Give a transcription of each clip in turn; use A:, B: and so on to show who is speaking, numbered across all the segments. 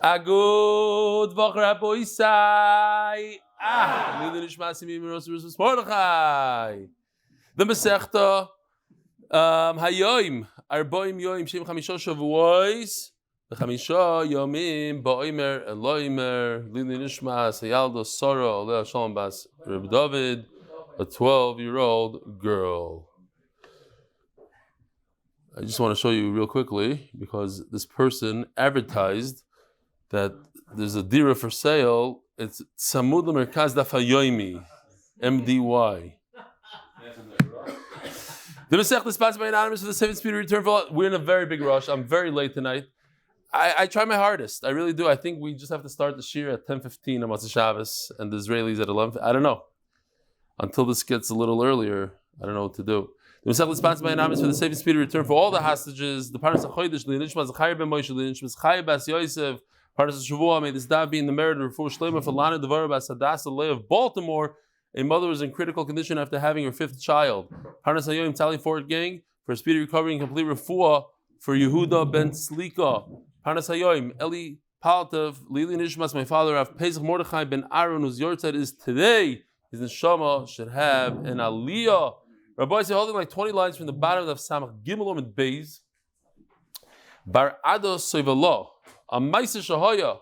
A: Agud Voch Raboisai. Nishams Mordechai. The Masechta Hayoim Arboim Yoim Shem Chamisha Shavuos Chamisha Yomim Ba'omer Eloimer Lili Nishmas Hayalda Sarah Aleh Shalom Bas Reb David, a 12-year-old girl. I just want to show you real quickly because this person advertised that there's a dira for sale. It's Tzamud L'Merkaz Daf Yomi, MDY. The Masech is sponsored by Anonymous for the 7th speedy return. We're in a very big rush. I'm very late tonight. I try my hardest. I really do. I think we just have to start the shir at 10:15 on Motzei Shabbos and the Israelis at 11. I don't know. Until this gets a little earlier, I don't know what to do. The Masech is sponsored by Anonymous for the 7th speedy return for all the hostages. The Parnas HaChodesh, Nishams, Zechrya ben Moshe, Nishams, Chaya bas Yosef, Parnas HaShavua. May this daven be in the merit of Refuah Shelaima for Lana Devorah bas Hadassah Leah of Baltimore. A mother was in critical condition after having her 5th child. Hadassah Leah Tzali Fortgang for speedy recovery and complete Refua for Yehuda ben Slikah. Hadassah Leah Eli Polatoff, Lili Nishams, my father of Pesach Mordechai ben Aharon, whose Yahrtzeit is today. His neshama should have an aliyah. Rabbi said holding like 20 lines from the bottom of Samach Gimel Amud Beis. Bar Ado Soivalo, a Maisa Shahaya,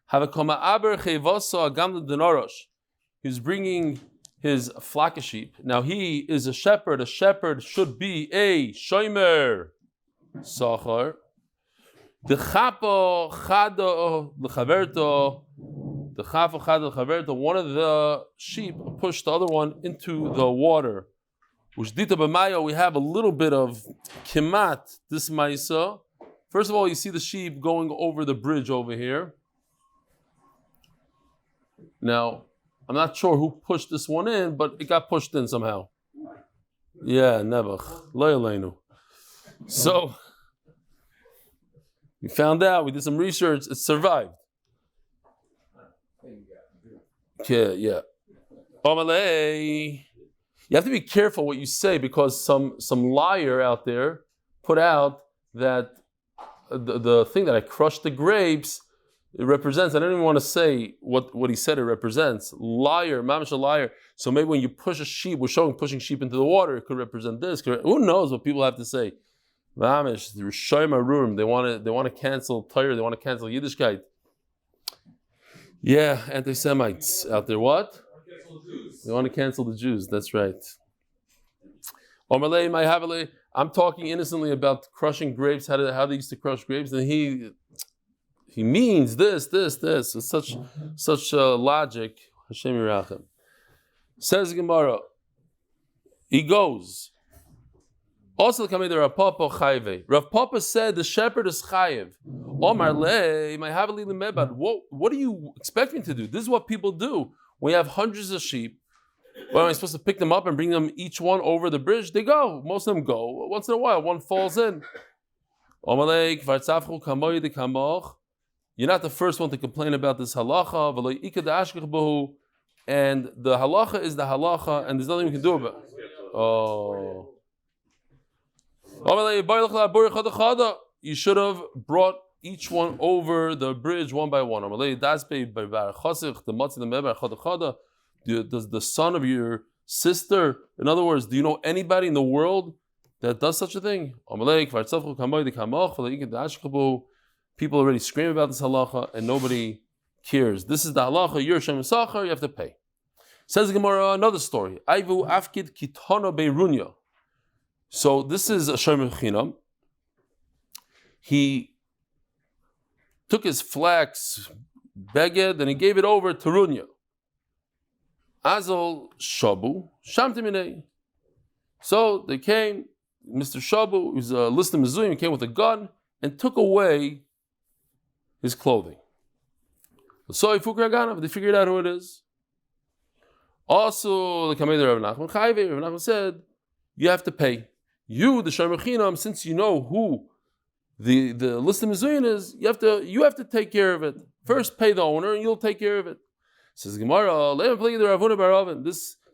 A: have a Koma Aber Chevasa Agam Denorosh. He's bringing his flock of sheep. Now he is a shepherd. A shepherd should be a shomer sachar. The chapo chado lechaverto. The chapo chado lechaverto. One of the sheep pushed the other one into the water. Ujdita b'mayo. We have a little bit of kimat this ma'isa. First of all, you see the sheep going over the bridge over here. Now, I'm not sure who pushed this one in, but it got pushed in somehow. Yeah, Nebuch. Lo yaleinu. So, we found out, we did some research, it survived. Yeah. You have to be careful what you say because some liar out there put out that the thing that I crushed the grapes, it represents, I don't even want to say what he said it represents. Liar, mamish a liar. So maybe when you push a sheep, we're showing pushing sheep into the water, it could represent this. Who knows what people have to say? Mamish, the Rishoyim room. They want to cancel Torah, they want to cancel Yiddishkeit. Yeah, anti-Semites out there. What? They want to cancel the Jews. That's right. I'm talking innocently about crushing grapes, how they used to crush grapes, and he means this. It's such logic. Hashem Yirachem. Says Gemara. He goes. Also, Rav Papa Chayve. Rav Papa said the shepherd is chayiv. Omar le, my havali lemebad. What do you expect me to do? This is what people do. When you have hundreds of sheep, am I supposed to pick them up and bring them each one over the bridge? They go. Most of them go. Once in a while, one falls in. Omar le, kvartzafchu kamoy de kamoch. You're not the first one to complain about this halacha. And the halacha is the halacha, and there's nothing we can do about it. Oh. You should have brought each one over the bridge one by one. Does the son of your sister, in other words, do you know anybody in the world that does such a thing? People already scream about this halacha and nobody cares. This is the halacha, you're Shem Sachar, you have to pay. Says Gemara, another story. Aivu afkid kitana beirunya. So this is a shomer chinam. He took his flax beged and he gave it over to Runya. Azal shabu shamtiminei. So they came, Mr. Shabu, who's a listener mezuyim, came with a gun and took away his clothing. So they figured out who it is. Also, the Kamei Rav Nachman Chayve, Rav Nachman said, you have to pay. You, the shomer chinam, since you know who the listener mezuyim is, you have to take care of it. First, pay the owner, and you'll take care of it. Says Gemara,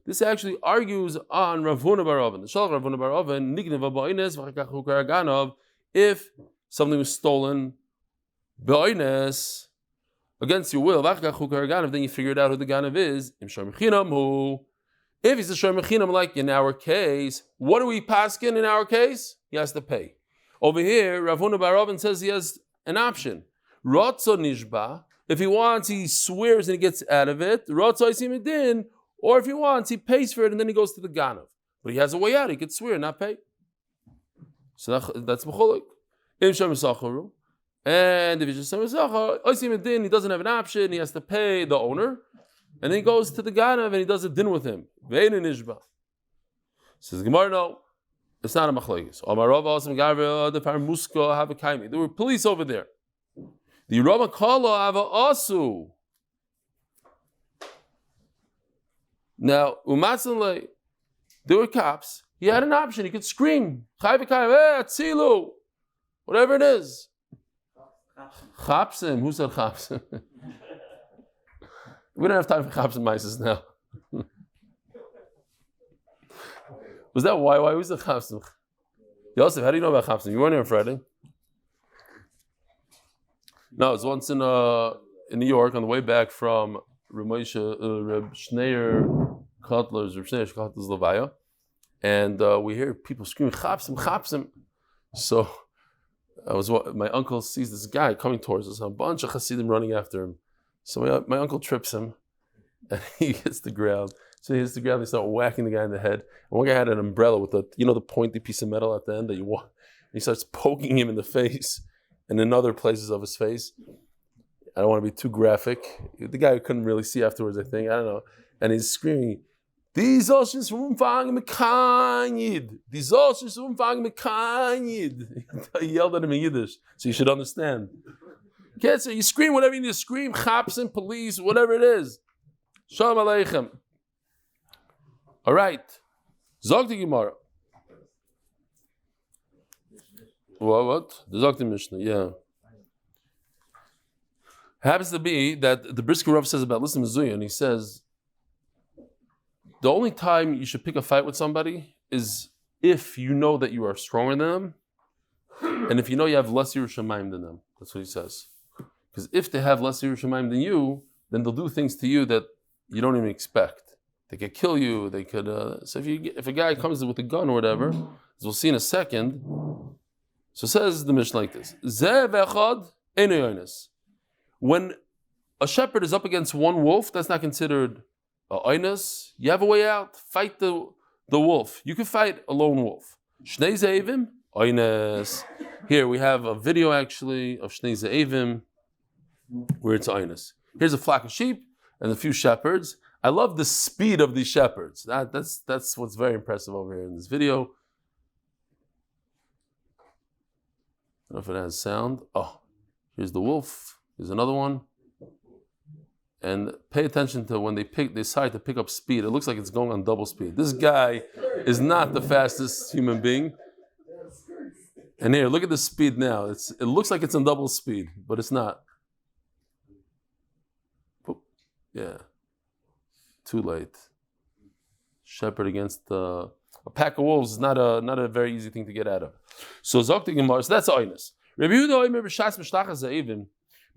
A: this actually argues on Rav Huna bar Oven. The Shalach Rav Huna bar Oven, Nigneva ba'ines v'chakach ganov. If something was stolen, ba'ines, against your will, then you figure it out who the ganav is. If he's a shomer chinam, like in our case, what do we paskin in our case? He has to pay. Over here, Rav Huna bar Ravin says he has an option. Rotzo nishba, if he wants, he swears and he gets out of it. Rotzo isim din, or if he wants, he pays for it and then he goes to the ganav. But he has a way out. He could swear and not pay. So that's b'cholik. Im shomer sacharu. And if he's just saying din, he doesn't have an option, he has to pay the owner, and then he goes to the ganav and he does a din with him. Says Gemara, no, it's not a machlokes. There were police over there. The Rama Kala Ava Asu. Now, there were cops. He had an option. He could scream, whatever it is. Chapsim. Who said chapsim? We don't have time for chapsim mices now. Was that why? Why was the chapsim? Yosef, how do you know about chapsim? You weren't here on Friday. No, it was once in New York on the way back from Reb Schneier Kotler's Levaya, and we hear people screaming chapsim, chapsim. So my uncle sees this guy coming towards us, a bunch of Hasidim running after him. So my uncle trips him, and he hits the ground. So he hits the ground, they start whacking the guy in the head. And one guy had an umbrella with the pointy piece of metal at the end that you want. He starts poking him in the face and in other places of his face. I don't want to be too graphic. The guy couldn't really see afterwards, I think. I don't know. And he's screaming, "These oshis umfang mekanyid. These oshis umfang mekanyid." He yelled at him in Yiddish, so you should understand. Can't say you scream whatever you need to scream, chapsim, police, whatever it is. Shalom aleichem. All right. Zog the Gemara. What? The Zog the Mishnah, yeah. Happens to be that the Brisker Rav says about Listen Mizuya, and he says, the only time you should pick a fight with somebody is if you know that you are stronger than them, and if you know you have less Yerushalayim than them. That's what he says. Because if they have less Yerushalayim than you, then they'll do things to you that you don't even expect. They could kill you. They could. So if a guy comes with a gun or whatever, as we'll see in a second. So says the Mishnah like this: when a shepherd is up against one wolf, that's not considered oinus. You have a way out. Fight the wolf. You can fight a lone wolf. Shnei zeivim oinus. Here we have a video actually of shnei zeivim where it's oinus. Here's a flock of sheep and a few shepherds. I love the speed of these shepherds. That's what's very impressive over here in this video. I don't know if it has sound. Oh, here's the wolf. Here's another one. And pay attention to when they decide to pick up speed. It looks like it's going on double speed. This guy is not the fastest human being. And here, look at the speed now. It looks like it's on double speed, but it's not. Yeah. Too late. Shepherd against a pack of wolves is not a very easy thing to get out of. So Zokti Gemara, so that's oinus. Rabbi Yehuda Omer b'shas mishlachas zeivim.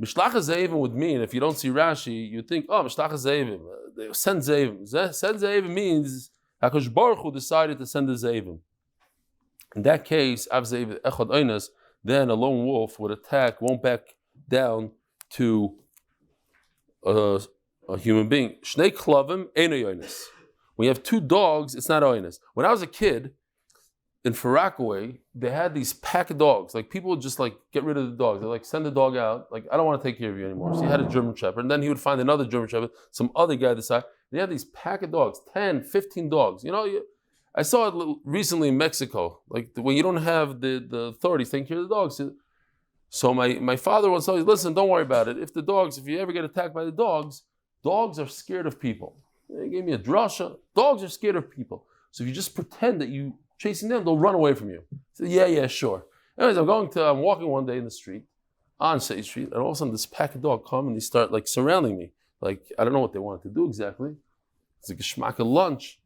A: Mishlachas zeivim would mean, if you don't see Rashi, you think, oh, mishlachas zeivim, they send zeivim. Send zeivim means Hakadosh Baruch Hu decided to send the zeivim. In that case, av zeivim echad oinus, then a lone wolf would attack, won't back down to a human being. Shnei klavim eino yoinus. When you have two dogs, it's not oinus. When I was a kid, in Farakaway, they had these pack of dogs. Like people would just like get rid of the dogs. They like send the dog out. Like, I don't want to take care of you anymore. So he had a German Shepherd. And then he would find another German Shepherd, some other guy beside. They had these pack of dogs, 10, 15 dogs. I saw it recently in Mexico. Like when you don't have the authorities taking care of the dogs. So my father once told me, listen, don't worry about it. If you ever get attacked by the dogs are scared of people. They gave me a drasha. Dogs are scared of people. So if you just pretend that you chasing them, they'll run away from you. I said, yeah, sure. Anyways, I'm walking one day in the street, on State Street, and all of a sudden this pack of dogs come and they start like surrounding me. Like, I don't know what they wanted to do exactly. It's like a schmack of lunch.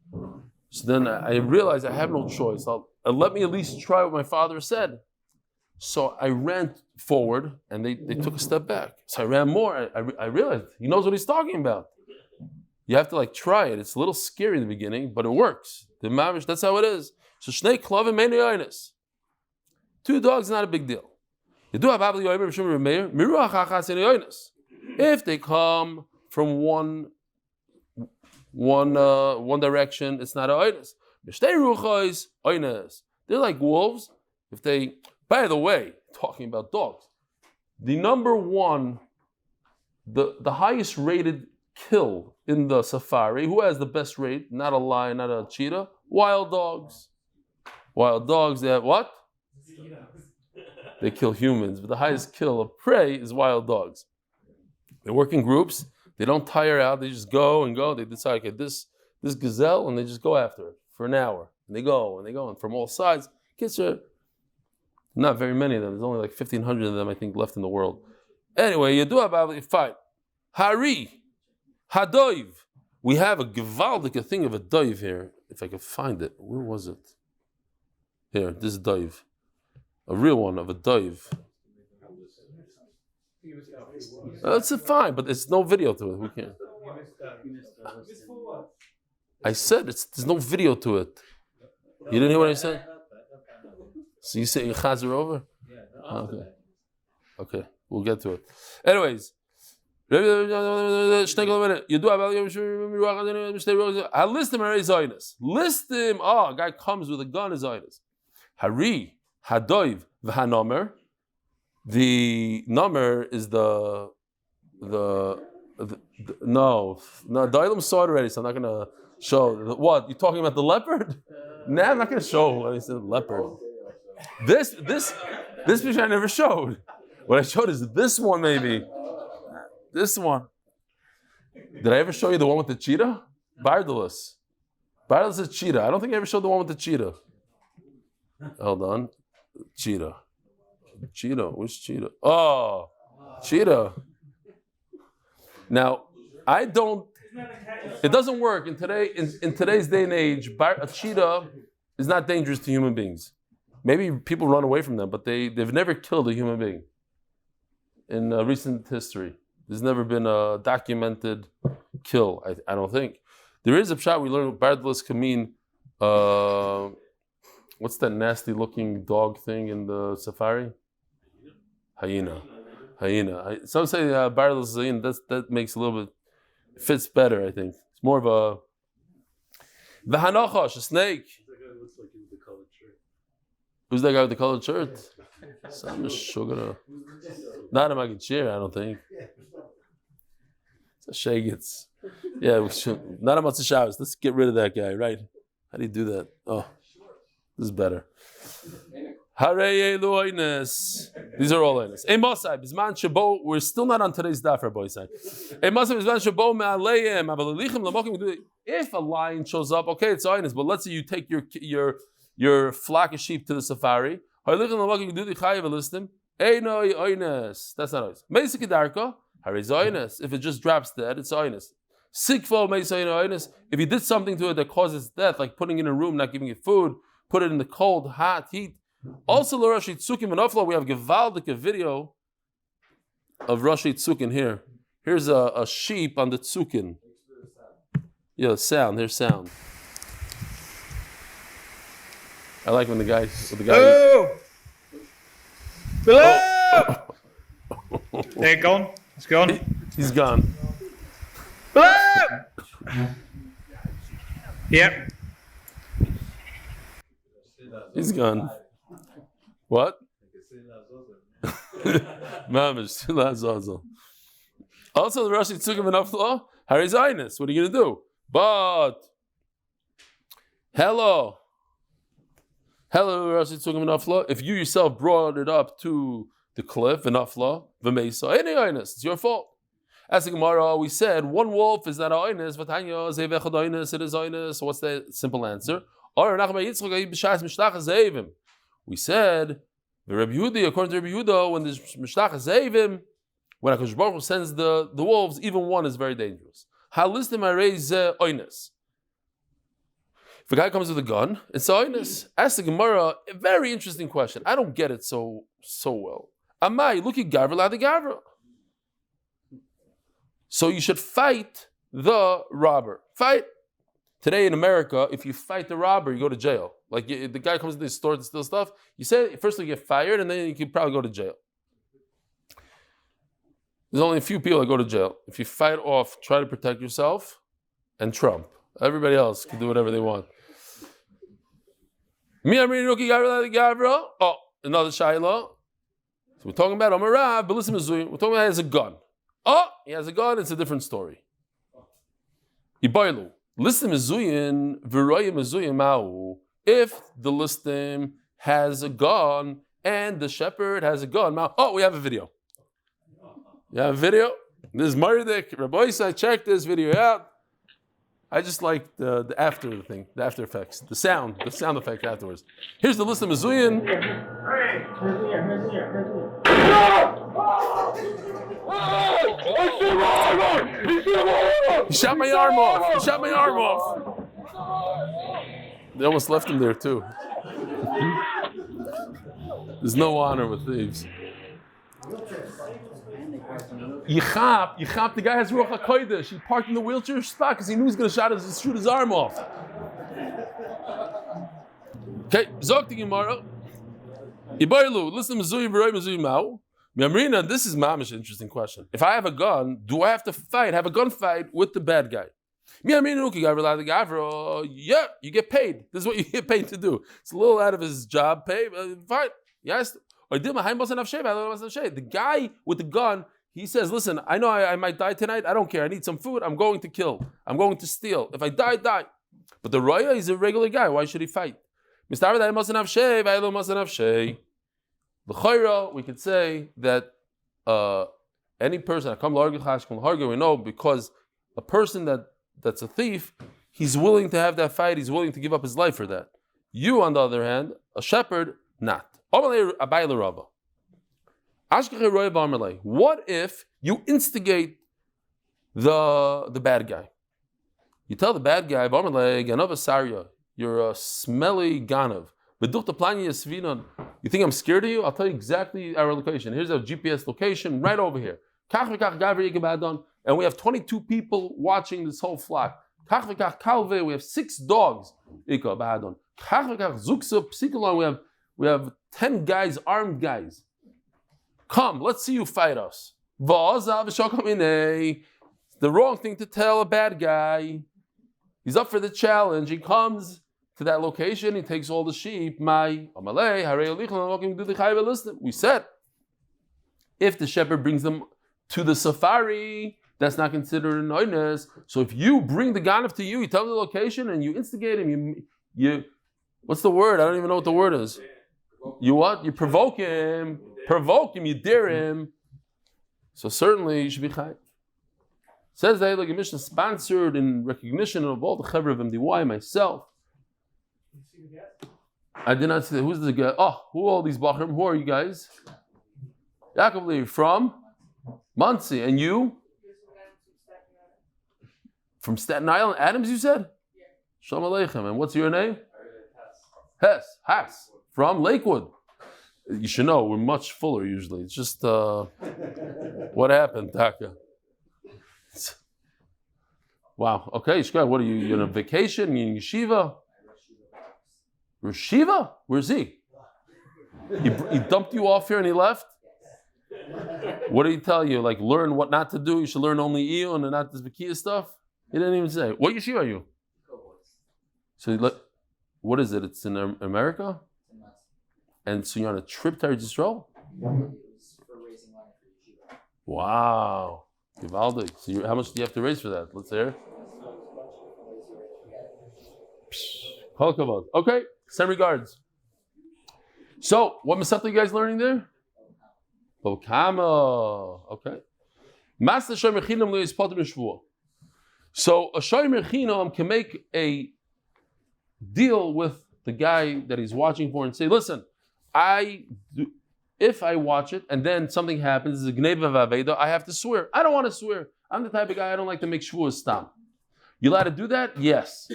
A: So then I realized I have no choice. Let me at least try what my father said. So I ran forward, and they took a step back. So I ran more. I realized he knows what he's talking about. You have to like try it. It's a little scary in the beginning, but it works. The mamish, that's how it is. So shnei klavim meni oines. 2 dogs, not a big deal. If they come from one direction, it's not a oines. They're like wolves. If they, by the way, talking about dogs, the number one, the highest rated kill in the safari, who has the best rate? Not a lion, not a cheetah. Wild dogs. Wild dogs, they have what? They kill humans, but the highest kill of prey is wild dogs. They work in groups. They don't tire out. They just go and go. They decide, okay, this gazelle, and they just go after it for an hour. And they go, and from all sides. Kids are not very many of them. There's only like 1,500 of them, I think, left in the world. Anyway, you do about it. Fine. Hari, hadoiv. We have a gewaldige thing of a doiv here. If I could find it, where was it? Here, this doiv. A real one of a doiv. That's fine, but there's no video to it. We can't. I said there's no video to it. You didn't hear what I said? So you say you chazer over? Okay, we'll get to it. Anyways, I list him already Zionist. List him. Oh, a guy comes with a gun is Zionist. Hari, Hadoiv, V'hanomer. The number is the no, the Dailam saw it already, so I'm not gonna show. What? You talking about the leopard? Nah, I'm not gonna show. I said leopard. This picture I never showed. What I showed is this one, maybe. This one. Did I ever show you the one with the cheetah? Bardalis. Bardalis is cheetah. I don't think I ever showed the one with the cheetah. Hold on. Cheetah. Cheetah. Which cheetah? Oh, cheetah. Now, I don't. It doesn't work in today's day and age. A cheetah is not dangerous to human beings. Maybe people run away from them, but they've never killed a human being in recent history. There's never been a documented kill. I don't think there is a pshat we learned. Bardalis can mean. What's that nasty looking dog thing in the safari? Hyena. Some say Bardalis is hyena. That makes a little bit fits better. I think it's more of a v'hanochosh, a snake. Who's that guy with the colored shirt? Some sugar. Not a Maggid Shir, I don't think. It's a shagitz. Yeah, not a Matzah Shabbos. Let's get rid of that guy, right? How do you do that? Oh, this is better. These are all oines. We're still not on today's daf, Rabbi. If a lion shows up, okay, it's oines. But let's say you take your flock of sheep to the safari. That's not oines. If it just drops dead, it's oines. If you did something to it that causes death, like putting it in a room, not giving it food, put it in the cold, hot, heat. Also, Rashi Tzukim and Ofla, we have Gevaldik, a video of Rashi Tzukin here. Here's a sheep on the Tzukin. Yeah, sound. Here's sound. I like when the guy.
B: Oh! Below! Oh. There, gone. It's gone.
A: He's gone.
B: Below! Yep.
A: He's gone. What? Mamish. Also, the Rashi Tzukim and Afla, Harry Zionist. What are you going to do? But, hello, Rashi Tzukim and Afla. If you yourself brought it up to the cliff and Afla, V'meisa, any Zionist, it's your fault. As the Gemara, we said, one wolf is not a Zionist, Vatanya, Zevechad Zionist, it is Zionist. So what's the simple answer? We said the Rabbi Yehuda, according to Rabbi Yehuda, when there's Mishlach Zevim, when HaKadosh Baruch Hu sends the wolves, even one is very dangerous. Halistim arei ze oines. If a guy comes with a gun, it's oinus. Ask the Gemara, a very interesting question. I don't get it so well. Amai, look at Gavra la the Gavra. So you should fight the robber. Fight. Today in America, if you fight the robber, you go to jail. Like the guy comes to the store to steal stuff, you say first you get fired and then you can probably go to jail. There's only a few people that go to jail. If you fight off, try to protect yourself, and Trump. Everybody else can do whatever they want. Oh, another shayla. So we're talking about Amarav, but listen, we're talking about he has a gun. Oh, he has a gun, it's a different story. Ibaylu. Listim mezuyin, v'roya mezuyin ma'u. If the listim has a gun and the shepherd has a gun, oh, we have a video. You have a video? This is Mordechai. Rabbi Yisai, check this video out. I just like the after thing, the after effects, the sound effect afterwards. Here's the listim mezuyin. He shot my arm off. They almost left him there too. There's no honor with thieves. Yichap, the guy has Ruach HaKodesh. He parked in the wheelchair spot because he knew he was going to shoot his arm off. Okay, Zok the Gemara. Ibaylu, listen to Mezui V'roi Mezui Ma'u. Miamrina, this is mamish interesting question. If I have a gun, do I have to have a gunfight with the bad guy? Yeah, you get paid. This is what you get paid to do. It's a little out of his job pay. Fine. Yes. The guy with the gun, he says, listen, I know I might die tonight. I don't care. I need some food. I'm going to kill. I'm going to steal. If I die, die. But the Roya is a regular guy. Why should he fight? We could say that any person, we know because a person that's a thief, he's willing to have that fight, he's willing to give up his life for that. You, on the other hand, a shepherd, not. What if you instigate the bad guy? You tell the bad guy, you're a smelly ganav. You think I'm scared of you? I'll tell you exactly our location. Here's our GPS location right over here. And we have 22 people watching this whole flock. We have 6 dogs. We have 10 guys, armed guys. Come, let's see you fight us. The wrong thing to tell a bad guy. He's up for the challenge. He comes to that location, he takes all the sheep. We said, if the shepherd brings them to the safari, that's not considered an oinus. So if you bring the ganav to you, you tell him the location and you instigate him, you what's the word? I don't even know what the word is. You what? You provoke him, you dare him. So certainly you should be chayv. Says the Eilig Mishnah, sponsored in recognition of all the chevra of MDY, myself. I did not see that. Who's the guy? Oh, who are all these bachrim? Who are you guys? Yaakov Levi from Muncie. And you? From Staten Island. Adams, you said? Yeah. Shalom Aleichem. And what's your name? Hess. From Lakewood. You should know, we're much fuller usually. It's just, what happened, Taka? Wow. Okay, Shkai, what are you? You're on a vacation? You're in yeshiva? Yeshiva? Where's he? He dumped you off here and he left? What did he tell you? Like, learn what not to do? You should learn only Eon and not this Bekia stuff? He didn't even say. What yeshiva are you? So, what is it? It's in America? And so you're on a trip to Israel? Wow. Givaldic. So how much do you have to raise for that? Let's hear. Okay. Send regards. So, what Masechta you guys learning there? Okay. Master Shomer Chinam Lo Yispatim Refua. So a Shomer Chinam can make a deal with the guy that he's watching for and say, listen, if I watch it and then something happens, it's a gneva v'aveda, I have to swear. I don't want to swear. I'm the type of guy I don't like to make shvuas stam. You allowed to do that? Yes.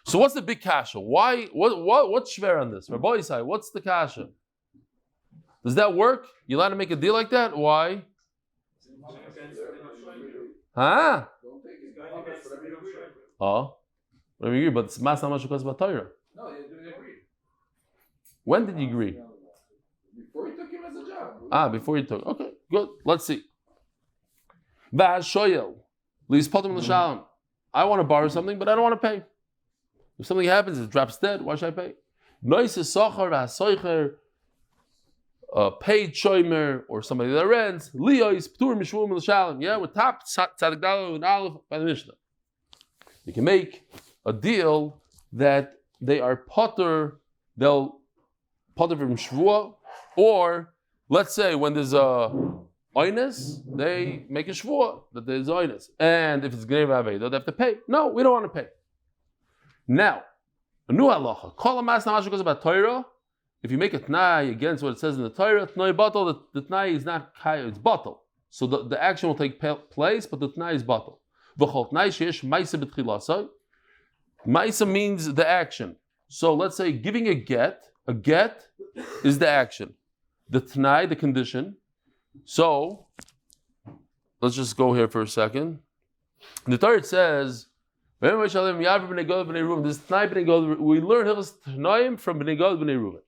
A: So what's the big kasha? Why? What's shver on this? Rabbi Isai, what's the kasha? Does that work? You allowed to make a deal like that? Why? Huh? Oh, what do you agree? But it's mas namash because about Torah.
C: No, they didn't agree.
A: When did you agree?
C: Before he took him as a job.
A: Before you took. Okay, good. Let's see. Vaz shoyel, lis potem l'shalom. I want to borrow something, but I don't want to pay. If something happens, it drops dead. Why should I pay? Noise socher v'hasoicher, paid shoymer or somebody that rents. Leo is ptur mishvum l'shalom. Yeah, with top tzadik dalo and aleph by the Mishnah. You can make a deal that they are potter. They'll potter from shvua, or let's say when there's a oinus, they make a shvua that there's oinus, and if it's gnei v'aveda, they have to pay. No, we don't want to pay. Now, a new halacha. Kol hamas namash goes about Torah. If you make a t'nai against what it says in the Torah, t'nai batal, the t'nai is not kaya, it's batal. So the action will take place, but the t'nai is batal. V'chol t'nai sheyesh ma'isa b'tchilasai. Ma'isa means the action. So let's say giving a get is the action. The t'nai, the condition. So let's just go here for a second. In the Torah it says, this t'nai we learn hilchos t'naim from bnei Gad bnei Reuven.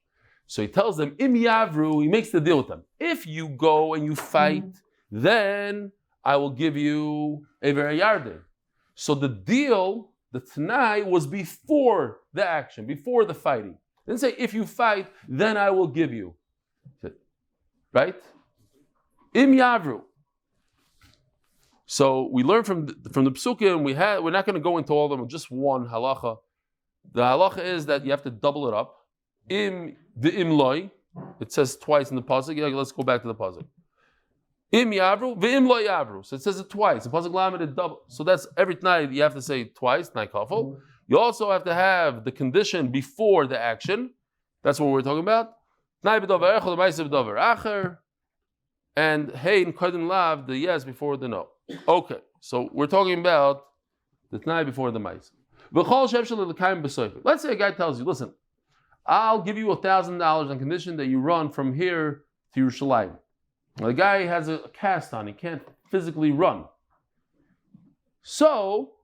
A: So he tells them, im yavru, he makes the deal with them. If you go and you fight, then I will give you a very yarden. So the deal, the t'nai, was before the action, before the fighting. Then say, if you fight, then I will give you. Right? Im yavru. So we learn from the psukim. We're not going to go into all of them. Just one halacha. The halacha is that you have to double it up. Im v'im loy. It says twice in the pasuk. Yeah, let's go back to the pasuk. Im yavru v'im loy yavru. So it says it twice. The pasuk lamed it double. So that's every night you have to say twice. Night kafel. You also have to have the condition before the action. That's what we're talking about. Tnai b'dover echol ma'aseh b'dover acher. And hein kodem lav, the yes before the no. Okay, so we're talking about the t'nai before the ma'aseh. Let's say a guy tells you, listen, I'll give you $1,000 on condition that you run from here to Yerushalayim. Now, the guy has a cast on, he can't physically run. So,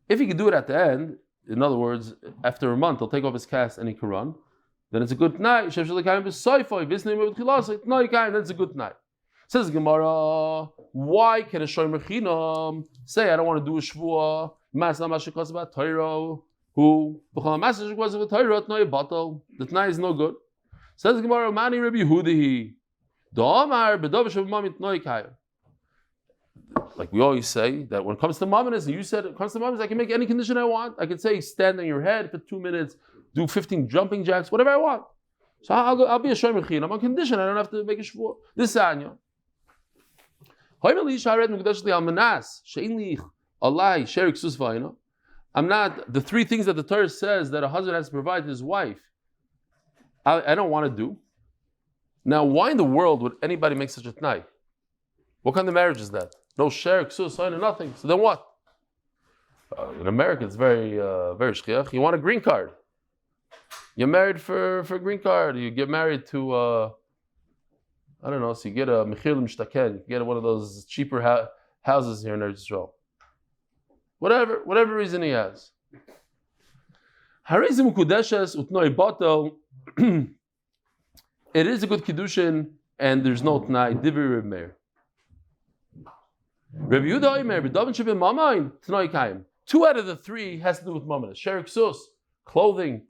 A: if he can do it at the end, in other words, after a month, he'll take off his cast and he can run, then it's a good night. Then it's a good night. Says the Gemara, why can a shomer chinam say I don't want to do a shvua? Mas namashikos about Torah. Who the t'nai is no good. Says the Gemara, mani Rabbi Yehuda. Like we always say that when it comes to mamanis, and you said it comes to mamanis, I can make any condition I want. I can say stand on your head for 2 minutes, do 15 jumping jacks, whatever I want. So I'll be a shomer chinam on condition I don't have to make a shvua. This anya. I'm not the 3 things that the Torah says that a husband has to provide to his wife. I don't want to do. Now, why in the world would anybody make such a t'nai? What kind of marriage is that? No share, ksus, nothing. So then what? In America, it's very shchiach. You want a green card. You're married for a green card. You get married to. I don't know, so you get a Mechir L'Mishtaken, you get one of those cheaper houses here in Eretz Yisrael. Whatever reason he has. It is a good kiddushin, and there's no t'nai. Divrei Reb Meir. Reb Yehuda Omer, b'daven shebim mamayin, t'nai kayim. 2 out of the 3 has to do with mamayin. Sherik sus, clothing,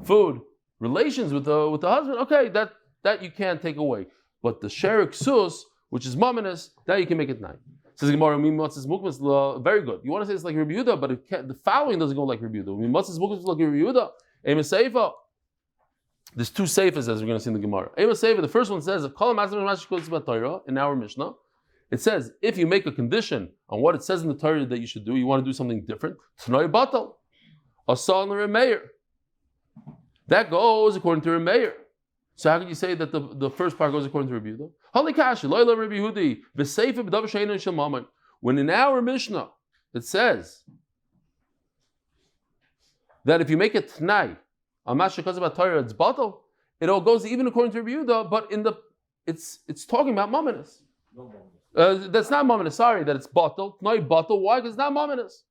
A: food, relations with the husband. Okay, that you can't take away. But the sherik sus, which is mamanis, that you can make it 9. Says Gemara, very good. You want to say it's like Rabbi Yehuda, but the following doesn't go like Rabbi Yehuda. Like Rabbi Yehuda. There's 2 seifas as we're going to see in the Gemara. The first one says, in our Mishnah, it says, if you make a condition on what it says in the Torah that you should do, you want to do something different, T'nai batal, Asal Reb Meir. That goes according to Reb Meir. So how can you say that the first part goes according to Rabbi Yehuda? When in our Mishnah it says that if you make it tnai, on Masha about Torah, it's batal. It all goes even according to Yehuda, but it's talking about mominus. That's not mominus. Sorry, that it's batal. Tnai batal. Why? Because it's not mominus.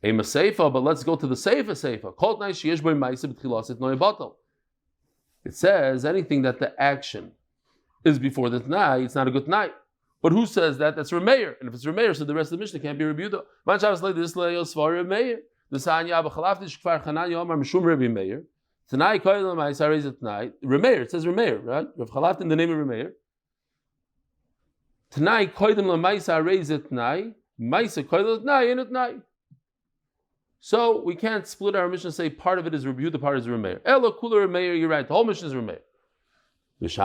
A: Ema seifa, but let's go to the seifa. Kol tnai sheyesh bo ma'aseh b'tchilas et tnai batal. It says anything that the action is before the tnai, it's not a good tnai. But who says that? That's Remeir. And if it's Remeir, so the rest of the Mishnah can't be Rebuda. Man Shabbos lay this lay Yosvar Remeir. The Sanya B'Chalafti Shkfar Chanan Yomar Mishum Rebbe Meir. Tonight Koyel Ma'isar Reis tonight. Remeir. It says Remeir, right? Rav Chalafti in the name of Remeir. Tonight Koyel Ma'isar Reis tonight. Ma'isar Koyel tonight in tonight. So we can't split our Mishnah and say part of it is Rebuda, part is Remeir. Elo Kula Remeir. You're right. The whole Mishnah is Remeir. That's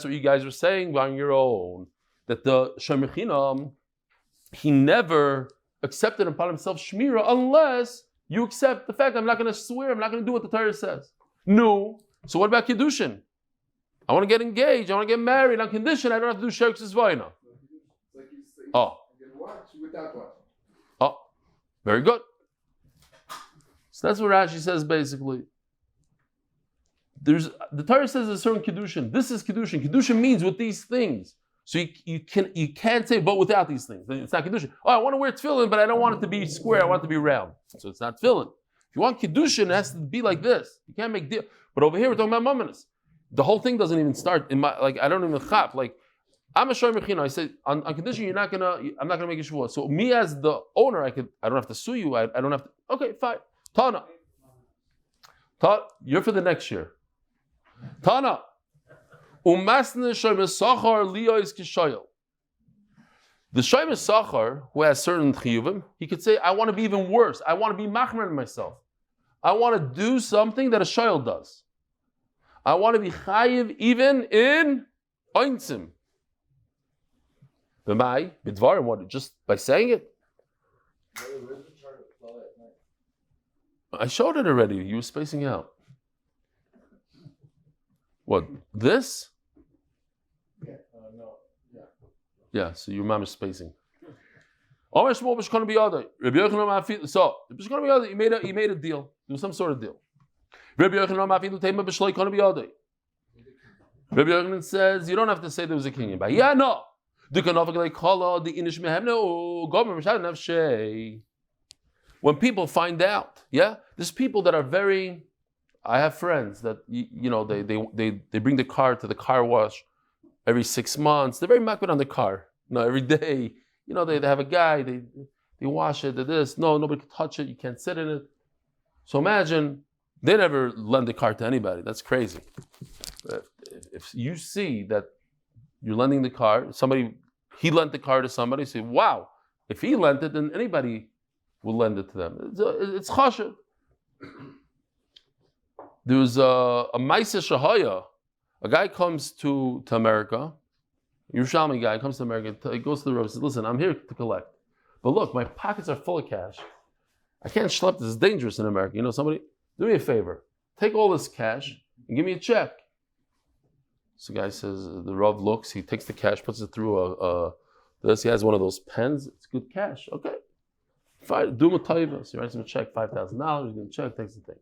A: what you guys were saying on your own. That the Shemechinam, he never accepted upon himself Shmira unless you accept the fact I'm not going to swear, I'm not going to do what the Torah says. No. So what about Kiddushin? I want to get engaged, I want to get married on condition I don't have to do shelayma. Oh. Oh. Very good. So that's what Rashi says basically. The Torah says there's a certain Kiddushin. This is Kiddushin. Kiddushin means with these things. So you can't say, but without these things. It's not Kiddushin. Oh, I want to wear tefillin, but I don't want it to be square. I want it to be round. So it's not tefillin. If you want Kiddushin, it has to be like this. You can't make deal. But over here, we're talking about mominus. The whole thing doesn't even start in my, I don't even chap. I'm a shoy mechina. I say, on condition I'm not gonna make a shvuah. So me as the owner, I don't have to sue you. I don't have to, okay, fine. Tana. You're for the next year. Tana, umasne shoyme sachar liyos kishoyel. The shoyme sachar who has certain chiyuvim, he could say, I want to be even worse. I want to be machmer in myself. I want to do something that a shoyel does. I want to be chayiv even in ointzim. B'mai b'dvarim, what? Just by saying it. I showed it already. You were spacing out. What? This? Yeah, so your mom is spacing. So, he made a deal. There was some sort of deal. Rabbi Yochanan says, you don't have to say there was a king. Yeah, no. When people find out, yeah, there's people that are very, I have friends that, they bring the car to the car wash every 6 months. They're very makbid on the car. Every day, they have a guy, they wash it, they this. No, nobody can touch it, you can't sit in it. So imagine, they never lend the car to anybody. That's crazy. But if you see that you're lending the car, he lent the car to somebody, say, wow, if he lent it, then anybody will lend it to them. It's chashuv. There was a Maisa Shahaya. A guy comes to America, Yerushalmi guy comes to America, he goes to the Rav and says, listen, I'm here to collect. But look, my pockets are full of cash. I can't schlep this, it's dangerous in America. Somebody, do me a favor, take all this cash and give me a check. So the guy says, the Rav looks, he takes the cash, puts it through he has one of those pens, it's good cash. Okay. Fine, do him a taiva. So he writes him a check, $5,000, he's going to check, takes the thing.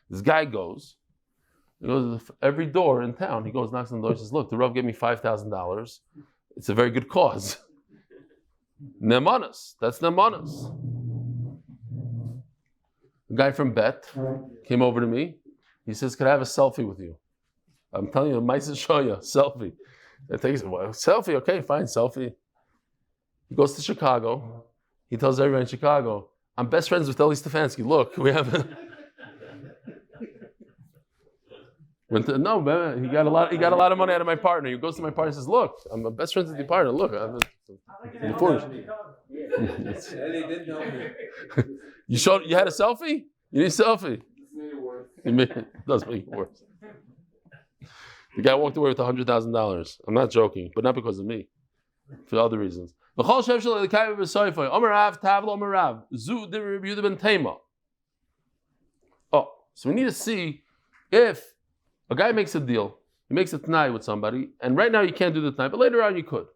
A: This guy goes to every door in town. He goes, knocks on the door, he says, look, the Rav gave me $5,000. It's a very good cause. Nemanas. That's Nemanas. A guy from Bet came over to me. He says, could I have a selfie with you? I'm telling you, Maisa Shoya, selfie. I take selfie, okay, fine, selfie. He goes to Chicago. He tells everyone in Chicago, I'm best friends with Eli Stefansky. Look, we have no, man, he got a lot of money out of my partner. He goes to my partner and says, look, I'm best friends with your partner. Look, you had a selfie? You need a selfie? It does make it worse. The guy walked away with $100,000. I'm not joking, but not because of me. For other reasons. Oh, so we need to see if a guy makes a deal, he makes a t'nai with somebody, and right now you can't do the t'nai, but later on you could.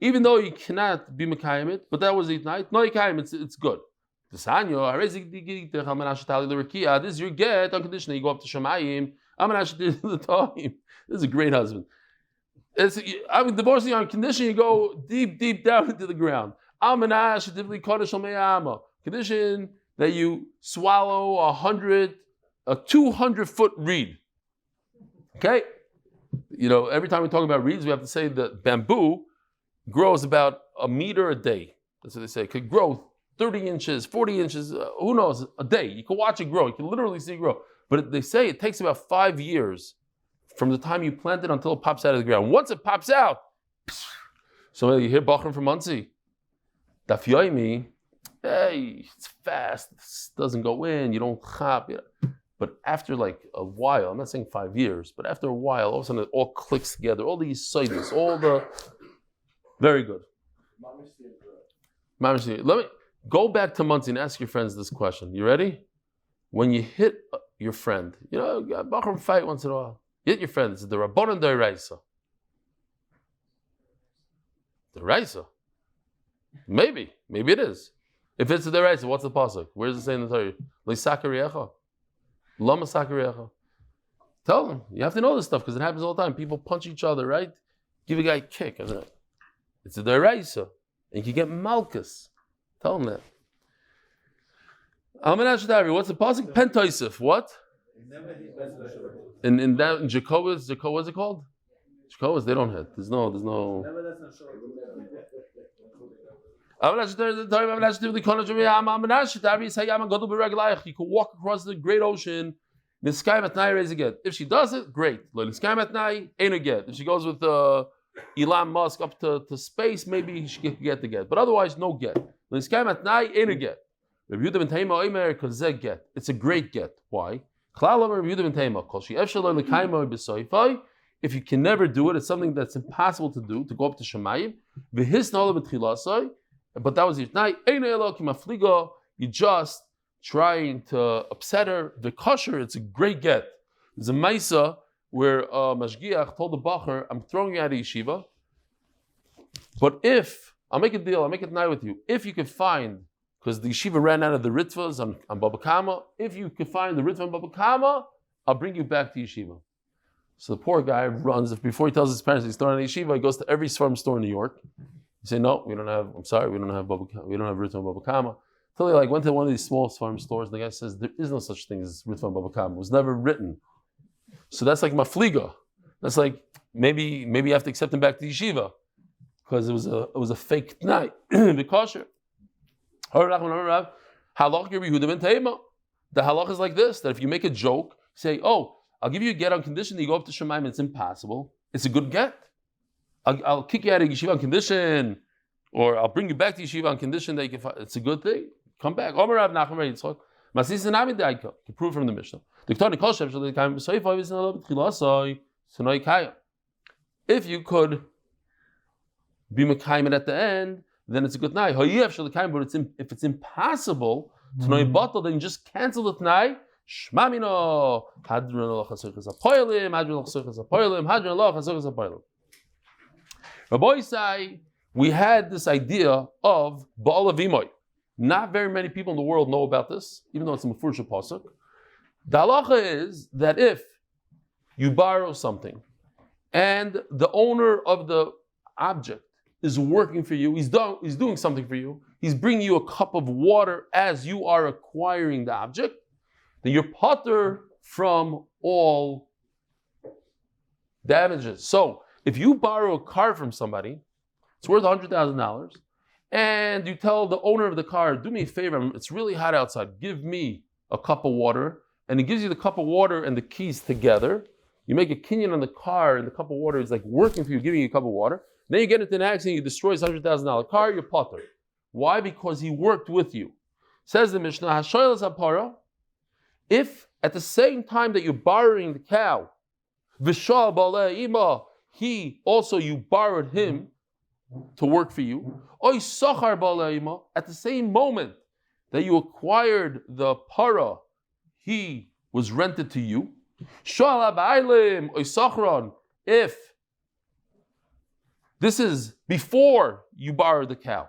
A: Even though you cannot be Mekayim it, but that was the night. No, it's good. This is your get on condition that you go up to Shemayim. This is a great husband. I'm divorcing you on condition you go deep down into the ground. Condition that you swallow a 200-foot reed. Okay? Every time we talk about reeds, we have to say that bamboo grows about a meter a day. That's what they say. It could grow 30 inches, 40 inches, who knows, a day. You can watch it grow. You can literally see it grow. But they say it takes about 5 years from the time you plant it until it pops out of the ground. Once it pops out, so you hear Bachram from Muncie. Daf Yomi, hey, it's fast. It doesn't go in. You don't chop. But after like a while, I'm not saying 5 years, but after a while, all of a sudden it all clicks together. All these sides, all the... Very good. Let me go back to Muncie and ask your friends this question. You ready? When you hit your friend, Bachram fight once in a while. You hit your friend. It's the Rabbanan D'Oraisa. D'Oraisa. Maybe it is. If it's the D'Oraisa, what's the pasuk? Where does it say in the Torah? Le'sakariecha. Lama sakariecha. Tell them. You have to know this stuff because it happens all the time. People punch each other, right? Give a guy a kick. It's a D'Oraisa. And you can get malchus. Tell them that. What's the pasuk? Pentoisif. What? In Jacobus, what's it called? Jacobus, they don't hit. There's no. You can walk across the great ocean. If she does it, great. If she goes with Elon Musk up to space, maybe she can get the get. But otherwise, no get. It's a great get. Why? If you can never do it, it's something that's impossible to do, to go up to Shemayim. But that was your night. You're just trying to upset her. The kosher, it's a great get. There's a Maisa where Mashgiach told the Bacher, I'm throwing you out of yeshiva, but if, I'll make a deal, I'll make a night with you, if you could find, because the yeshiva ran out of the ritvas on Baba Kama, if you could find the ritva on Baba Kama, I'll bring you back to yeshiva. So the poor guy runs, before he tells his parents he's throwing out of yeshiva, he goes to every farm store in New York. He say, no, we don't have ritva on Baba Kama. Until he went to one of these small farm stores, and the guy says, there is no such thing as ritva on Baba Kama. It was never written. So that's like mafliga. That's like maybe you have to accept him back to yeshiva because it was a fake night. The kosher. The halach is like this: that if you make a joke, say, "Oh, I'll give you a get on condition that you go up to Shemaim." It's impossible. It's a good get. I'll kick you out of yeshiva on condition, or I'll bring you back to yeshiva on condition that you can. It's a good thing. Come back. You prove from the Mishnah. If you could be mekayim at the end, then it's a good night. But if it's impossible to know bottle, then you just cancel the night. Shmamino Hadran Allah zechus Hadran Allah zechus. Rabbi say we had this idea of Baal Avimoy. Not very many people in the world know about this, even though it's a Mefurish pasuk. The halacha is that if you borrow something and the owner of the object is working for you, he's doing something for you, he's bringing you a cup of water as you are acquiring the object, then you're potter from all damages. So if you borrow a car from somebody, it's worth $100,000, and you tell the owner of the car, do me a favor, it's really hot outside, give me a cup of water, and he gives you the cup of water and the keys together. You make a kinyan on the car, and the cup of water is like working for you, giving you a cup of water. Then you get into an accident, you destroy his $100,000 car, you're potter. Why? Because he worked with you. Says the Mishnah, Hashoyel Zapara, if at the same time that you're borrowing the cow, Vishal Balei Ima, you borrowed him to work for you. Oy Sachar Balei Ima, at the same moment that you acquired the para, he was rented to you. If This is before you borrow the cow.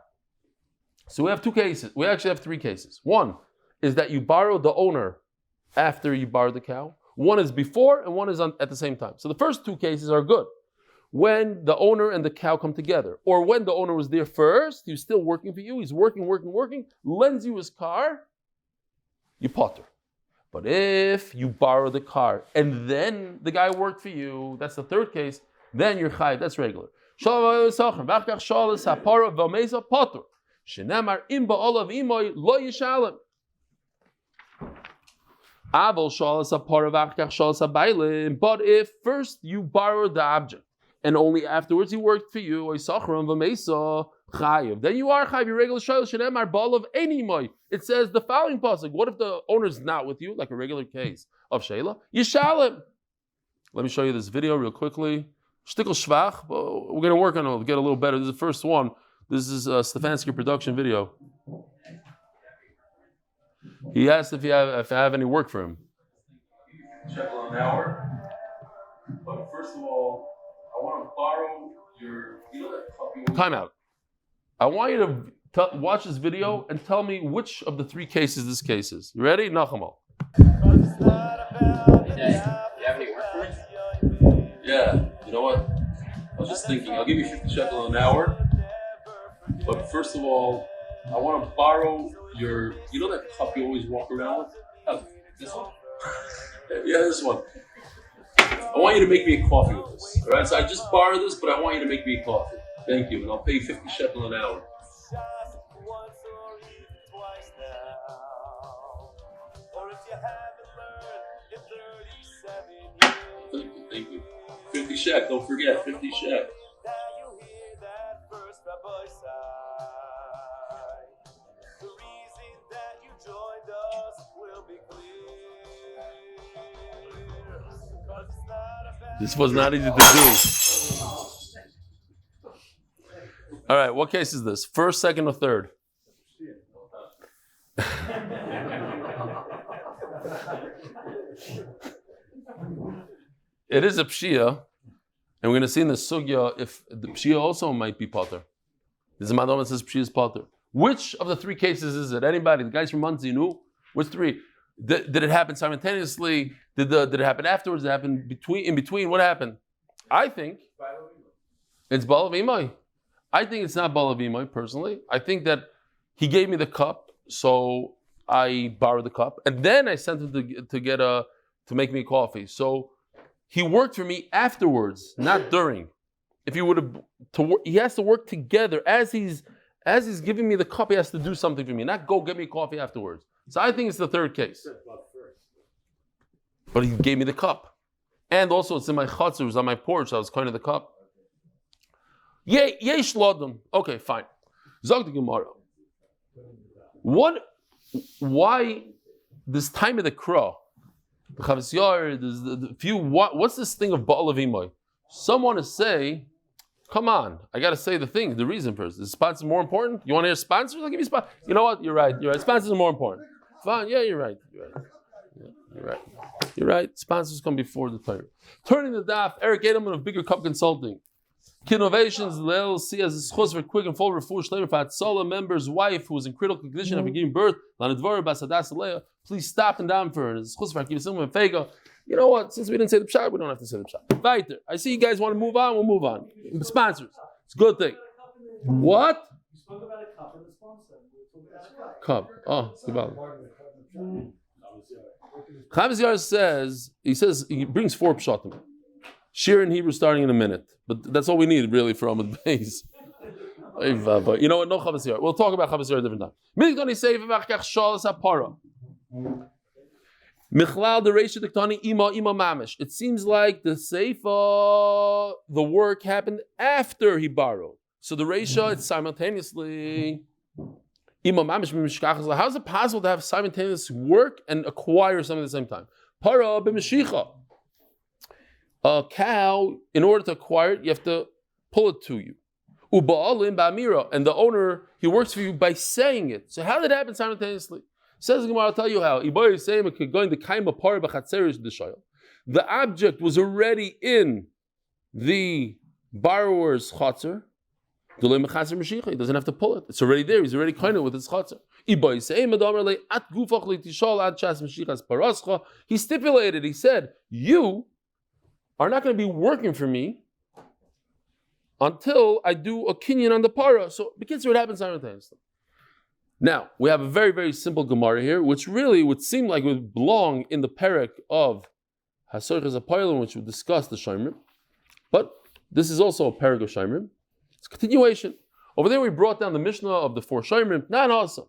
A: So we have two cases. We actually have three cases. One is that you borrow the owner after you borrow the cow. One is before and one is at the same time. So the first two cases are good. When the owner and the cow come together, or when the owner was there first, he was still working for you, he's working, lends you his car, you potter. But if you borrow the car and then the guy worked for you, that's the third case, then you're chayiv, that's regular. But if first you borrowed the object, and only afterwards he worked for you, then you are chayiv. Your regular shayla shenemar bal of any moy. It says the following pasuk. What if the owner's not with you, like a regular case of shayla? Yishalem. Let me show you this video real quickly. Shtickle shvach. We're going to work on it. We'll get a little better. This is the first one. This is a Stefansky production video. He asked if I have any work for him. Shekel an hour. But first of all, I want to borrow your time out. I want you to watch this video and tell me which of the three cases this case is. You ready? Nachamal.
C: You have any work for me?
A: Yeah. You know what? I was just thinking, I'll give you 50 shekel an hour. But first of all, I want to borrow your, you know that cup you always walk around with? This one? Yeah, this one. I want you to make me a coffee with this. All right, so I just borrow this, but I want you to make me a coffee. Thank you, and I'll pay you 50 shekel an hour. Thank you. 50 shek, don't forget, 50 shek. This was not easy to do. All right, what case is this? First, second, or third? It is a pshia, and we're going to see in the sugya if the pshia also might be potter. This is Madonna that says pshia is potter. Which of the three cases is it? Anybody? The guys from Muncie knew? Which three? Did it happen simultaneously? Did it happen afterwards? Did it happen in between? What happened? I think it's Bala V'imai. I think it's not Bala V'imai, personally. I think that he gave me the cup, so I borrowed the cup, and then I sent him to make me coffee. So he worked for me afterwards, not during. If he would have he has to work together as he's giving me the cup. He has to do something for me, not go get me coffee afterwards. So I think it's the third case. But he gave me the cup. And also it's in my chutzner, it was on my porch, I was kind of the cup. Yesh lodem. Okay, fine. Zog the Gemara. Why this time of the crow? The Chavis Yair, the few, what's this thing of Ba'al Avimai? Someone to say, come on, I got to say the reason first. Is sponsors more important? You want to hear sponsors? I'll give you sponsors. You know what? You're right. Sponsors are more important. Fine. Yeah, you're right. You're right. Sponsors come before the Torah. Turning the daf, Eric Adelman of Bigger Cup Consulting. Kidnovations LLC as a zechus for quick and full Refuah Shelaima for Hatzalah member's wife who was in critical condition after giving birth. Lana Devorah Hadassah Leah. Please stop and down for her. Zechus for Hakivsim and Fega. You know what? Since we didn't say the pshat, we don't have to say the pshat. Weiter. I see you guys want to move on. We'll move on. Sponsors. It's a good thing. What? You spoke about a cup and the sponsor. Cup. Oh, it's about. Chavis Yair says he brings 4 pshatim. Shir in Hebrew starting in a minute, but that's all we need really for Amud Beis. You know what? No Chavis Yair. We'll talk about Chavis Yair a different time. Michlal the Reisha Diktani Ima Mamish. It seems like the Seifa, the work happened after he borrowed. So the Reisha, it's simultaneously. How is it possible to have simultaneous work and acquire something at the same time? Para b'meshicha. A cow, in order to acquire it, you have to pull it to you. Uba'alim ba'amira, and the owner, he works for you by saying it. So how did it happen simultaneously? Says the Gemara, I'll tell you how. The object was already in the borrower's chotzer, he doesn't have to pull it. It's already there. He's already koine with his chotzer. He stipulated, he said, you are not going to be working for me until I do a kinyan on the para. So begins what happens simultaneously. Now, we have a very, very simple Gemara here, which really would seem like it would belong in the perek of Hasoich Zapaylan, which would discuss the Shomrim. But this is also a perek of Shomrim. It's a continuation. Over there we brought down the Mishnah of the 4 Shomrim. Not awesome.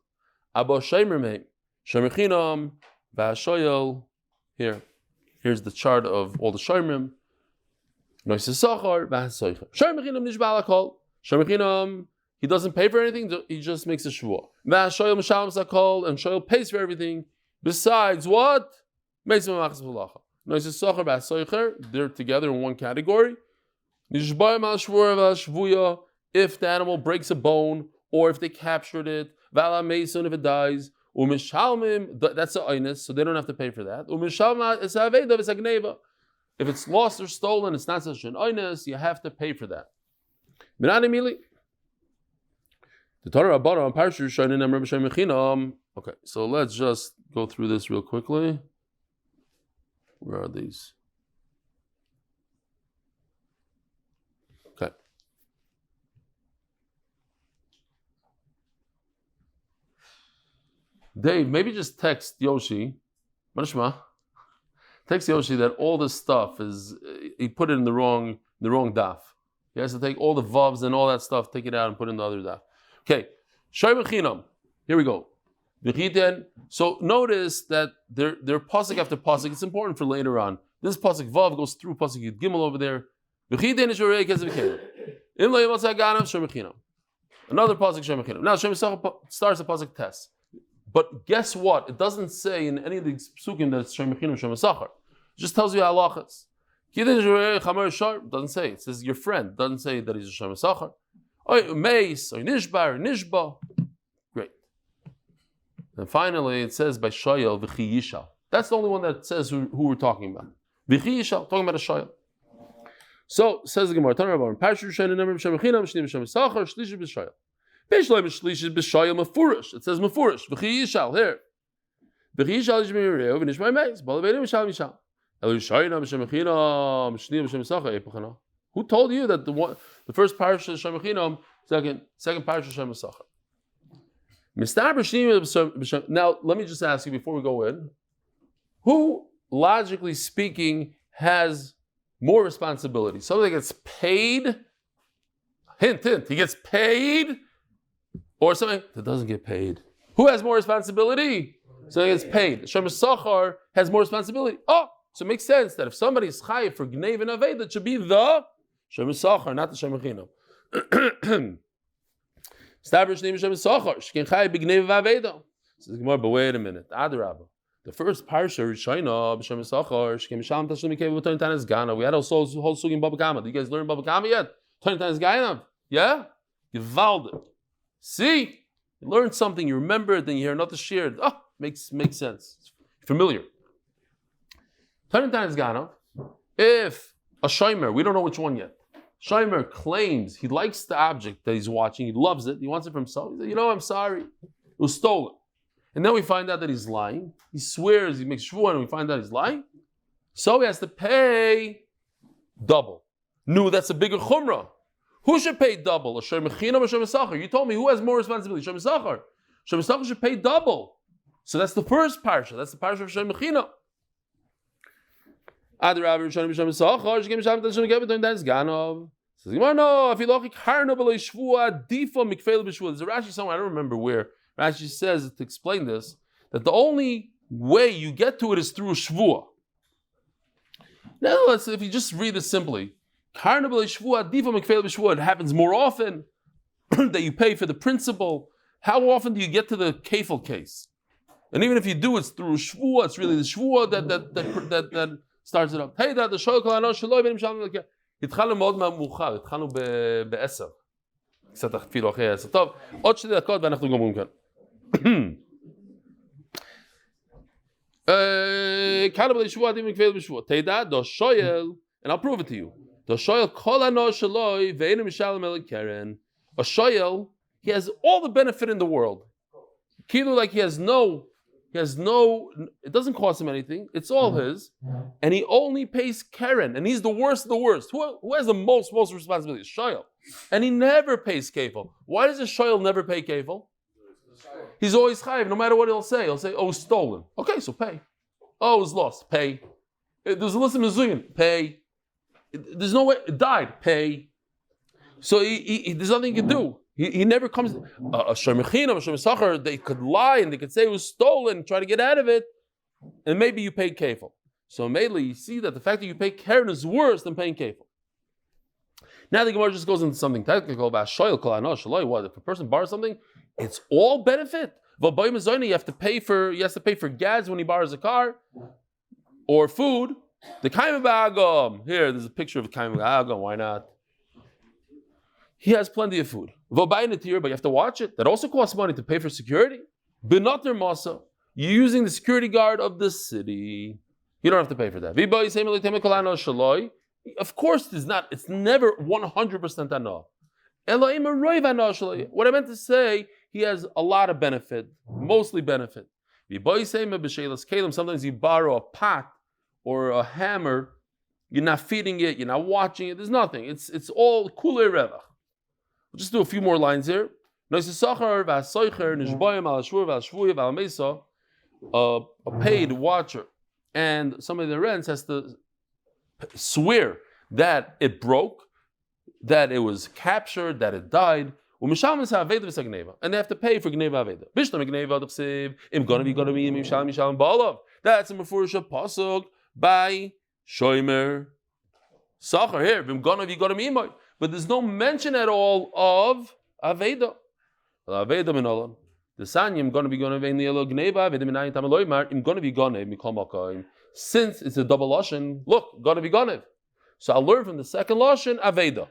A: Abba Shomrim, Shomrichinam, V'ashoyel. Here's the chart of all the Shomrim. Noisesachar, V'asoicha. Shomrichinam nishba alakol. Shomrichinam, he doesn't pay for anything, he just makes a shvuah. V'ashoyel mishalem sakol, and Shoyel pays for everything. Besides what? Meisem machas v'lacha. Noisesachar, V'asoicha, they're together in one category. Nishbayim al shvuah v'ashvuya, if the animal breaks a bone, or if they captured it, Vala Mason if it dies, Umishalmim, that's a aynus, so they don't have to pay for that. Umishalma is aveda, it's a gneva. If it's lost or stolen, it's not such an aynus, you have to pay for that. Okay, so let's just go through this real quickly. Where are these? Okay. Dave, maybe just text Yoshi. Manishma. Text Yoshi that all this stuff is, he put it in the wrong daf. He has to take all the vavs and all that stuff, take it out and put it in the other daf. Okay. Shoym Chinam. Here we go. So notice that they're pasuk after pasuk. It's important for later on. This pasuk vav goes through pasuk Yud Gimel over there. Another pasuk Shoym Chinam. Now Shoym starts the pasuk test. But guess what? It doesn't say in any of the psukim that it's Shoym Chinam Shoym Sachar. It just tells you halachas. Doesn't say. It says your friend. Doesn't say that he's a Shoym Sachar. Meis, Nishbar, Nishba. Great. And finally, it says by Shoyel v'chi yishal. That's the only one that says who we're talking about. V'chi yishal, talking about a Shoyel. So says the Gemara. Tanur Rabban. Parshu Shoyel number Shoym Chinam Shnim Shoym Sachar Shlish b'Shoyel. It says mefurish. V'chi yishal here. V'chi yishal is mireu v'nishmai meis. Balavedim yishal yishal. Who told you that the first parasha is Shoym Chinam, second parasha is Shoym Sachar? Now let me just ask you before we go in, who logically speaking has more responsibility? Somebody gets paid. Hint. He gets paid. Or something that doesn't get paid. Who has more responsibility? Something gets paid. Shoym Sachar has more responsibility. Oh, so it makes sense that if somebody is chayiv for gnev and aved, it should be the Shoym Sachar, not the Shoym Chinam. Establish name Shoym Sachar. Shkin chayiv b'gnev aved. Says Gemara, but wait a minute. Adarabba. The first parsha Rishayna b'Shoym Sachar. Shkin misham tashlim ikev v'toin tanas ganav. We had a whole sugin Baba Kama. Do you guys learn Baba Kama yet? Toin tanas ganav. Yeah, Givaldik. See, you learn something, you remember it, then you hear another shir. Oh, makes sense. It's familiar. If a shomer, we don't know which one yet, shomer claims he likes the object that he's watching, he loves it, he wants it for himself. He says, I'm sorry, it was stolen. And then we find out that he's lying. He swears, he makes shvuah, and we find out he's lying. So he has to pay double. No, that's a bigger chumrah. Who should pay double? A Shoym Chinam or Shoym Sachar? You told me who has more responsibility? Shoym Sachar. Shoym Sachar should pay double. So that's the first parsha. That's the parsha of Shoym Chinam. Adarabba Shoym Sachar. Shkem Shem Tashem Gevit Doin Das Ganov. Says no. Afilochik Harna B'Lei Shvuah Difa Mikfeil B'Shvuah. There's a Rashi somewhere, I don't remember where. Rashi says to explain this that the only way you get to it is through a Shvuah. Now, if you just read this simply. It happens more often that you pay for the principal. How often do you get to the kefil case? And even if you do, it's through shvuah. It's really the shvuah that starts it up. Hey, that the shoykal ano shaloi benim shalom lekeh. Itchalu mod ma'muchar. Itchalu be'eser. קצת אפילו אחרי 10. טוב, עוד 2 דקות ואנחנו גומרים כאן. כאן בלי שבוע עדים מקבל בשבוע. תדע, דו שויל, and I'll prove it to you. A shoyel, he has all the benefit in the world. Kilu, like he has no, it doesn't cost him anything, it's all his, and he only pays Keren, and he's the worst of the worst. Who has the most responsibility? Shoyel. And he never pays kefil. Why does a shoyel never pay kefil? He's always chayiv, no matter what he'll say, oh, it's stolen. Okay, so pay. Oh, it was lost, pay. There's a list of Mizuyin, pay. There's no way, it died, pay. So there's nothing he can do. He never comes. A shemechinam, a shemesachar, they could lie and they could say it was stolen, try to get out of it, and maybe you paid kefil. So mainly you see that the fact that you pay keren is worse than paying kefil. Now the Gemara just goes into something technical about shoyel kol ano shaloi. What if a person borrows something, it's all benefit. You have to pay for gas when he borrows a car or food. The kaim ba'agam. Here, there's a picture of a kaim ba'agam. Why not? He has plenty of food. But you have to watch it. That also costs money to pay for security. B'nater masa. You're using the security guard of the city. You don't have to pay for that. Of course, it's never 100% anah. What I meant to say, he has a lot of benefit, mostly benefit. Sometimes you borrow a pot or a hammer, you're not feeding it, you're not watching it, there's nothing. It's all kulei revach. We'll just do a few more lines here. A paid watcher and somebody that rents has to swear that it broke, that it was captured, that it died. And they have to pay for gneva aveda. That's a mefurish pasuk by shomer sachar here. But there's no mention at all of aveda. Aveda min the sanyim gonna be gneva aveda minayin gonna be mikol. Since it's a double lashon, look, gonna be gonev. So I'll learn from the second lashon aveda.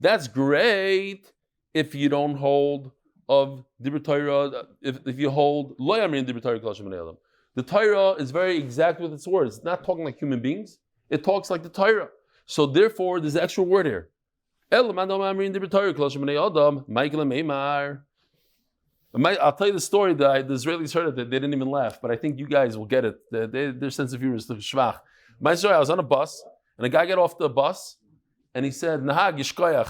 A: That's great if you don't hold of Dibur Torah, if you hold lo yamrin Dibur Torah kol Hashem b'nei Adam. The Torah is very exact with its words. It's not talking like human beings. It talks like the Torah. So therefore, there's an extra word here. I'll tell you the story that the Israelis heard it, they didn't even laugh, but I think you guys will get it. Their sense of humor is shvach. My story, I was on a bus, and a guy got off the bus, and he said, Nahag, yishkoyach.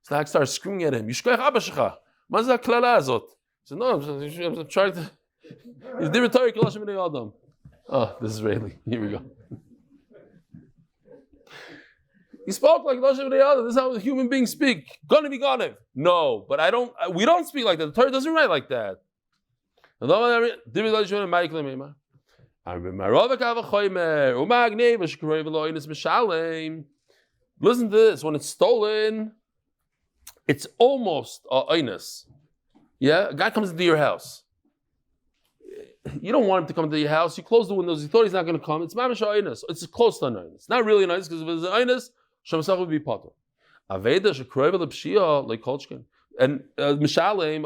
A: So the Nahag started screaming at him, Yishkoyach Abba Shecha. Ma zeh klala azot? He said, no, I'm trying to... It's Dibur Torah kol Hashem b'nei Adam. Oh, this is Israeli. Here we go. He spoke like Hashem b'nei Adam. This is how human beings speak. Gonna be gonev. No, but we don't speak like that. The Torah doesn't write like that. Listen to this. When it's stolen, it's almost oinus. Yeah, a guy comes into your house. You don't want him to come to your house. You close the windows. You thought he's not going to come. It's mamash oinus. It's close to an oinus. Not really an oinus because if it's an oinus, Shemsach would be potter. Aveda shekroiv l'pshia like kolchkin. And mishalem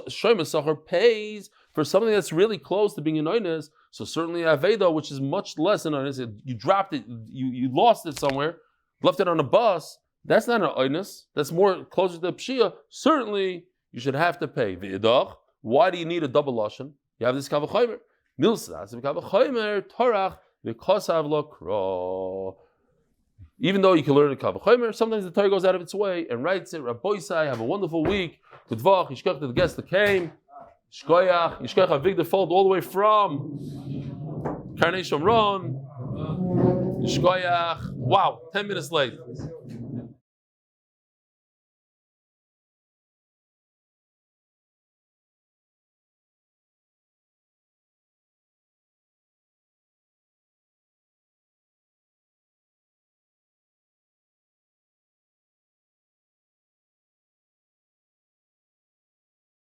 A: Shemsach pays for something that's really close to being an oinus. So certainly aveda, which is much less than oinus, you dropped it, you lost it somewhere, left it on a bus. That's not an oinus. That's more closer to pshia. Certainly you should have to pay. V'idach. Why do you need a double lashon? You have this kavachomer. Milsas kavachomer torach v'kosav lo kro. Even though you can learn a kavachomer, sometimes the Torah goes out of its way and writes it. Rabboisai, have a wonderful week. Good Voch, yishkach to the guests that came. Shkoyach, yishkach a big default all the way from Karnei Shomron. Shkoyach. Wow, 10 minutes late.